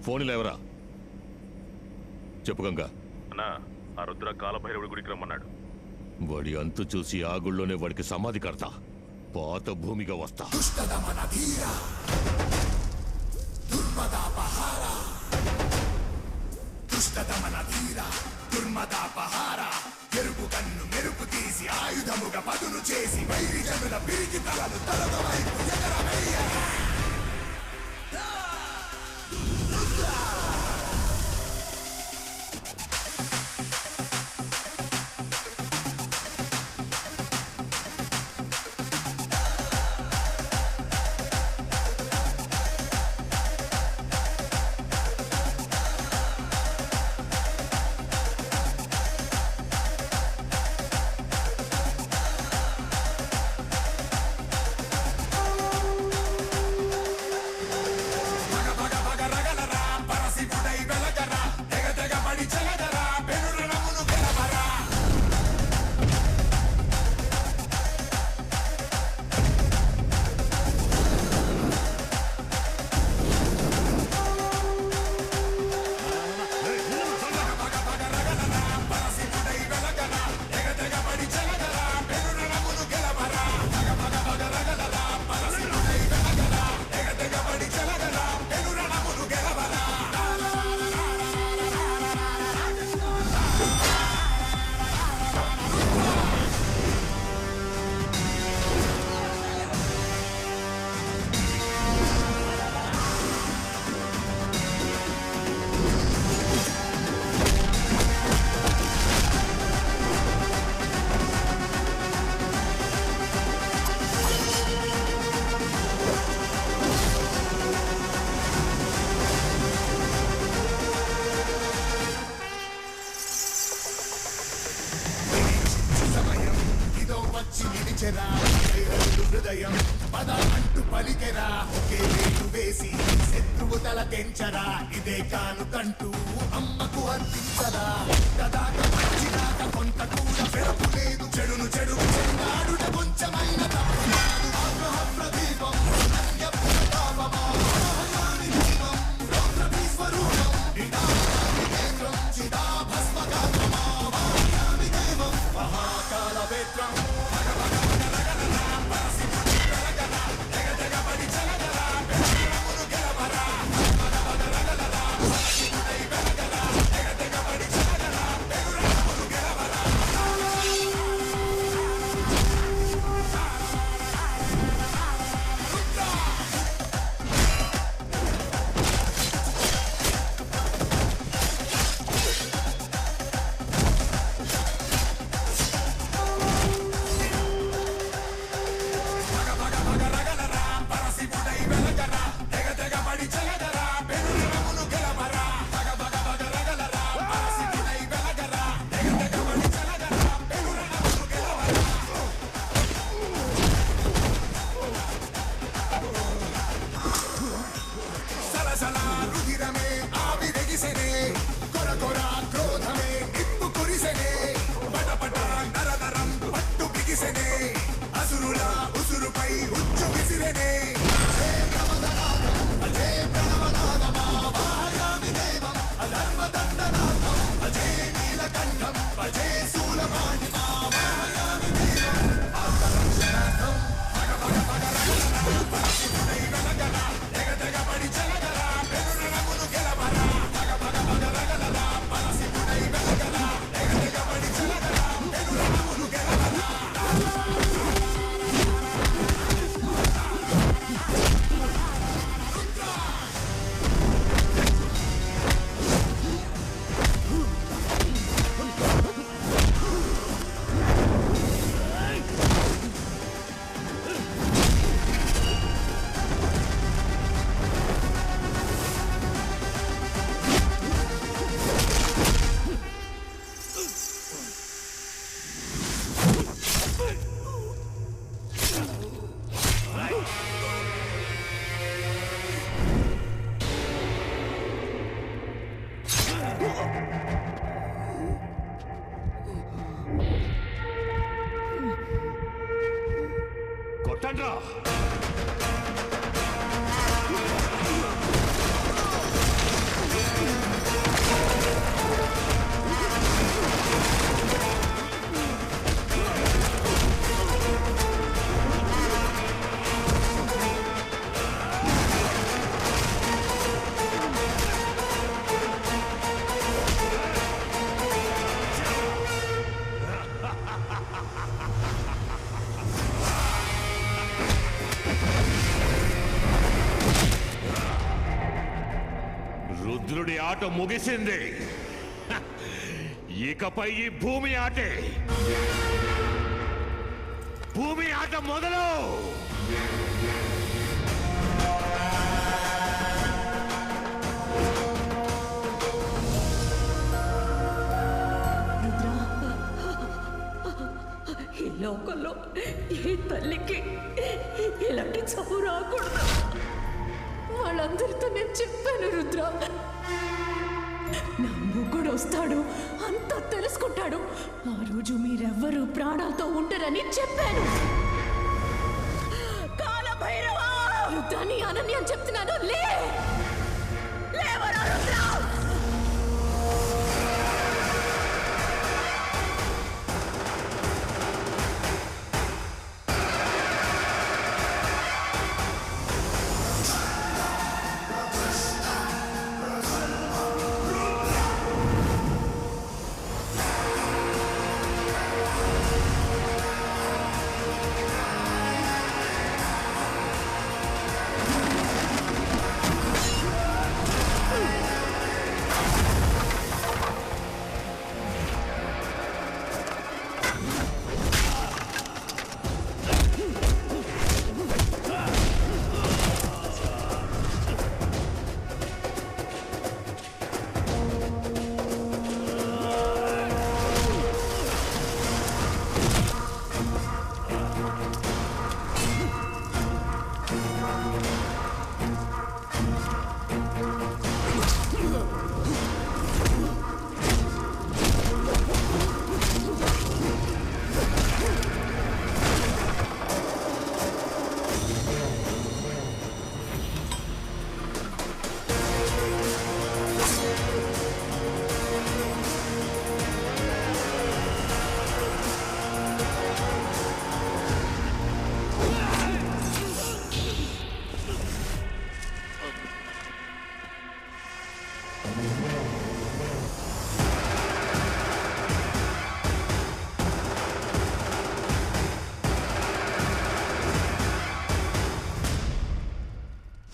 Phone లేవరా? చెప్పు గంగా. అన్నా, ఆ రుద్ర కాలభైరవుడి గుడికి రమ్మన్నాడు. వాడి అంతు చూసి ఆ గుళ్ళోనే వాడికి సమాధి కడతా. పాత భూమిగా వస్తా. ఎరుపు కన్ను మెరుపు తీసి ఆయుధముగా పదును చేసి వైరి జనుల పిరికి తలలు తలద వైపు ఎగరవేయ. హృదయం పద అంటూ పలికెరా, ఒకే వేలు వేసి శత్రువు తల తెంచరా. ఇదే కానుకంటూ అమ్మకు అందించరా. కదాక మంచిదాక కొంత కూడా పెరపు లేదు. చెడును చెడు చెందాడుట కొంచెమైన తప్పు కాదు. ఆగ్రహ ప్రదీపం అన్యప్రతాపమా దీపం రౌద్రభీ స్వరూపం కేంద్రం చిదాభస్మకాత్మమా వాయామి దేవం మహాకాల వేత్రం. కొట్టండ్రా. రుద్రుడి ఆట ముగిసింది. హ! ఇకపై ఈ భూమి ఆటే. భూమి ఆట మొదలు. ఈ లోకంలో ఏ తల్లికి ఇలాంటి చదువు రాకూడదు. వాళ్ళందరితో నేను చెప్పాను రుద్ర, నా మొగుడు వస్తాడు, అంతా తెలుసుకుంటాడు, ఆ రోజు మీరెవ్వరూ ప్రాణాలతో ఉండరని చెప్పాను. కాలభైరవా, రుద్రాని అనన్య అని చెప్తున్నాను, లేవరా రుద్ర.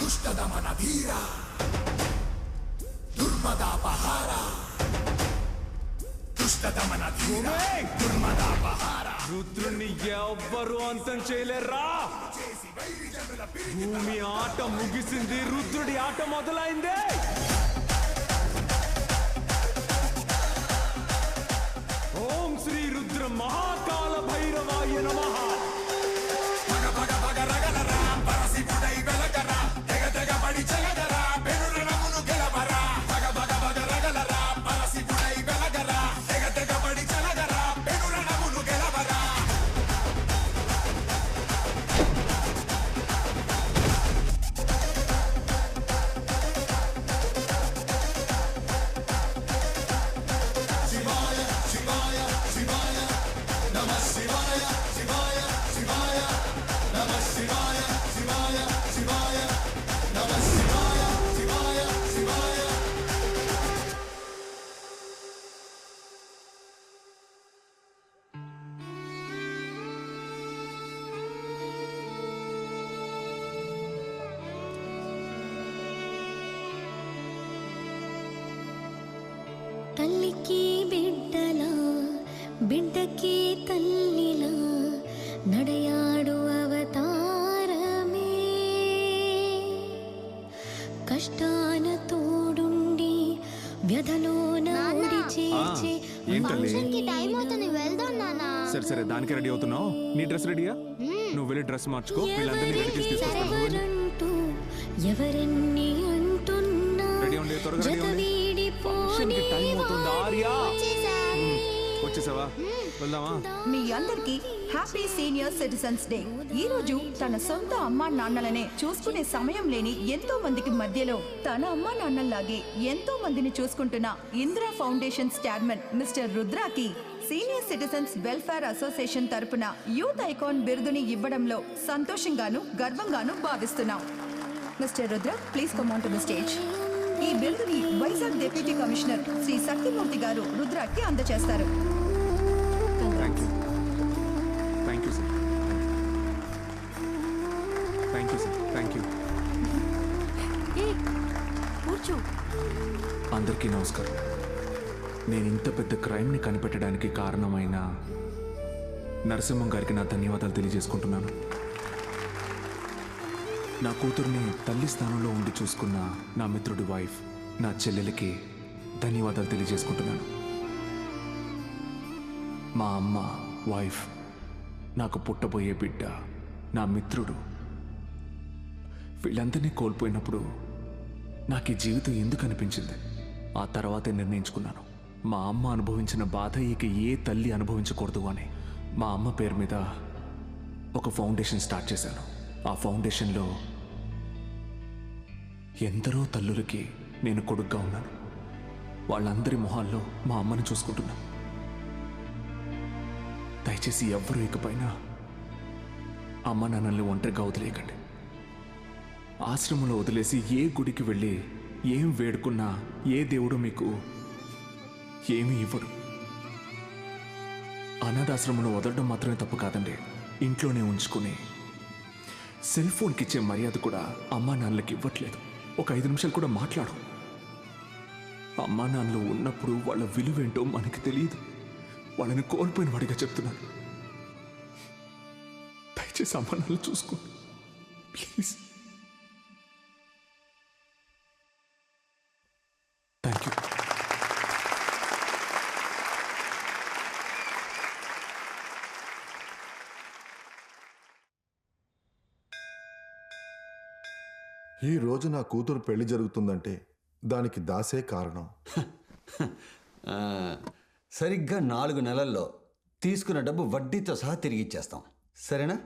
దుష్టదమన ధీర దుర్మదాపహార, దుష్టదమన ధీర దుర్మదాపహార. రుద్రుణ్ణి ఎవ్వరు అంతం చేయలేరా. భూమి ఆట ముగిసింది, రుద్రుడి ఆట మొదలైంది. ఓం శ్రీ రుద్ర మహాకాల భైరవాయ నమః. పగ పగ పగ రగలరా, పరశివుడై వెలగరా, తెగ తెగ పడి చెలగరా, పెనురణమును గెలవరా. పగ పగ పగ రగలరా, పరశివుడై వెలగరా, తెగ తెగ పడి చెలగరా, పెనురణమును గెలవరా. శివాయ శివాయ శివాయ నమః శివాయ శివాయ శివాయ నమః శివాయ శివాయ శివాయ నమః శివాయ శివాయ శివాయ. తల్లికి బిడ్డలా, బిడ్డకి తల్లిలా నడయాడు అవతారమే. కష్టాన తోడుండి వ్యధలోన ఓడి చేర్చే ఫంక్షన్కి టైం అవుతుంది, వెళ్దాం నాన్న. సరే సరే, దానికి రెడీ అవుతున్నావు. నీ డ్రెస్ రెడీయా? నువ్వు వెళ్ళి డ్రెస్ మార్చుకో, వీళ్ళందరినీ రెడీ చేసి తీసుకొస్తాను. ఎవరంటూ ఎవరెన్ని అంటున్నా రెడీ ఉండే, త్వరగా రెడీ ఉండే. ఫంక్షన్కి టైం అవుతుంది. ఆర్యా వచ్చేసావా? వెళ్దామా? మీ అందరికీ హ్యాపీ సీనియర్ సిటిజన్స్ డే. ఈ రోజు తన సొంత అమ్మా నాన్నలనే చూసుకునే సమయం లేని ఎంతో మందికి మధ్యలో తన అమ్మా నాన్నల్లాగే ఎంతో మందిని చూసుకుంటున్న ఇందిరా ఫౌండేషన్ చైర్మన్ మిస్టర్ రుద్రాకి సీనియర్ సిటిజన్స్ వెల్ఫేర్ అసోసియేషన్ తరపున యూత్ ఐకాన్ బిరుదుని ఇవ్వడంలో సంతోషంగాను గర్వంగాను భావిస్తున్నాం. Mister Rudra, please come on to the stage. ఈ బిరుదుని వైజాగ్ డిప్యూటీ కమిషనర్ శ్రీ సత్యమూర్తి గారు రుద్రాకి అందజేస్తారు. Thank you. Thank you sir. Thank you sir. Thank you. కూర్చో. అందరికీ నమస్కారం. నేను ఇంత పెద్ద క్రైమ్ని కనిపెట్టడానికి కారణమైన నరసింహం గారికి నా ధన్యవాదాలు తెలియజేసుకుంటున్నాను. నా కూతుర్ని తల్లి స్థానంలో ఉండి చూసుకున్న నా మిత్రుడి వైఫ్, నా చెల్లెలకి ధన్యవాదాలు తెలియజేసుకుంటున్నాను. మా అమ్మ, వైఫ్, నాకు పుట్టబోయే బిడ్డ, నా మిత్రుడు, వీళ్ళందరినీ కోల్పోయినప్పుడు నాకు ఈ జీవితం ఎందుకు అనిపించింది? ఆ తర్వాతే నిర్ణయించుకున్నాను, మా అమ్మ అనుభవించిన బాధ ఇక ఏ తల్లి అనుభవించకూడదు అని. మా అమ్మ పేరు మీద ఒక ఫౌండేషన్ స్టార్ట్ చేశాను. ఆ ఫౌండేషన్లో ఎందరో తల్లులకి నేను కొడుగ్గా ఉన్నాను. వాళ్ళందరి మొహాల్లో మా అమ్మని చూసుకుంటున్నాను. దయచేసి ఎవ్వరూ ఇకపైన అమ్మ నాన్నల్ని ఒంటరిగా వదిలేయకండి. ఆశ్రమంలో వదిలేసి ఏ గుడికి వెళ్ళి ఏం వేడుకున్నా ఏ దేవుడు మీకు ఏమీ ఇవ్వడు. అనాథాశ్రమంలో వదలడం మాత్రమే తప్పు కాదండి. ఇంట్లోనే ఉంచుకుని సెల్ ఫోన్కి ఇచ్చే మర్యాద కూడా అమ్మా నాన్నలకి ఇవ్వట్లేదు. ఒక 5 నిమిషాలు కూడా మాట్లాడు. అమ్మా నాన్నలు ఉన్నప్పుడు వాళ్ళ విలువేంటో మనకి తెలియదు. వాళ్ళని కోల్పోయిన వాడిగా చెప్తున్నాను. దయచేసి అమ్మా నాన్నలు చూసుకోండి ప్లీజ్. Thank you. ఈ రోజు నా కూతురు పెళ్లి జరుగుతుందంటే దానికి దాసే కారణం. సరిగ్గా 4 నెలల్లో తీసుకున్న డబ్బు వడ్డీతో సహా తిరిగి ఇచ్చేస్తాం. సరేనా?